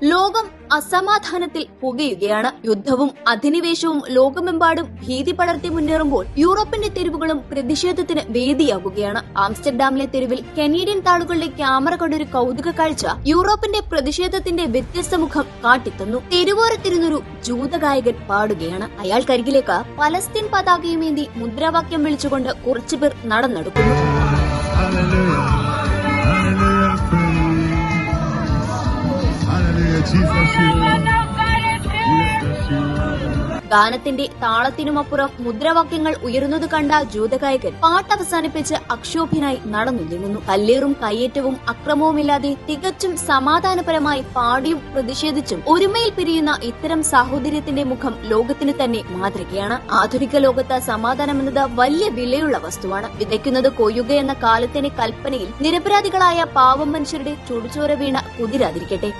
ലോകം അസമാധാനത്തിൽ പുകയുകയാണ്. യുദ്ധവും അധിനിവേശവും ലോകമെമ്പാടും ഭീതി പടർത്തി മുന്നേറുമ്പോൾ യൂറോപ്പിന്റെ തെരുവുകളും പ്രതിഷേധത്തിന് വേദിയാകുകയാണ്. ആംസ്റ്റർഡാമിലെ തെരുവിൽ കനേഡിയൻ താളുകളുടെ ക്യാമറ കണ്ടൊരു കൗതുക കാഴ്ച യൂറോപ്പിന്റെ പ്രതിഷേധത്തിന്റെ വ്യത്യസ്ത മുഖം കാട്ടിത്തന്നു. തെരുവോരത്തിരുന്നൊരു ജൂതഗായകൻ പാടുകയാണ്. അയാൾക്കരികിലേക്ക് പലസ്തീൻ പതാകയുമേന്തി മുദ്രാവാക്യം വിളിച്ചുകൊണ്ട് കുറച്ചുപേർ നടന്നെടുക്കുന്നു. ഗാനത്തിന്റെ താളത്തിനുമപ്പുറം മുദ്രാവാക്യങ്ങൾ ഉയരുന്നത് കണ്ട ജൂതഗായകൻ പാട്ട് അവസാനിപ്പിച്ച് അക്ഷോഭ്യനായി നടന്നു നീങ്ങുന്നു. കല്ലേറും കയ്യേറ്റവും അക്രമവുമില്ലാതെ തികച്ചും സമാധാനപരമായി പാടിയും പ്രതിഷേധിച്ചും ഒരുമയിൽ പിരിയുന്ന ഇത്തരം സാഹോദര്യത്തിന്റെ മുഖം ലോകത്തിന് തന്നെ മാതൃകയാണ്. ആധുനിക ലോകത്ത് സമാധാനമെന്നത് വലിയ വിലയുള്ള വസ്തുവാണ്. വിതയ്ക്കുന്നത് കൊയ്യുക എന്ന കാലത്തിന്റെ കൽപ്പനയിൽ നിരപരാധികളായ പാവം മനുഷ്യരുടെ ചുടുചോര വീണ കുതിരാതിരിക്കട്ടെ.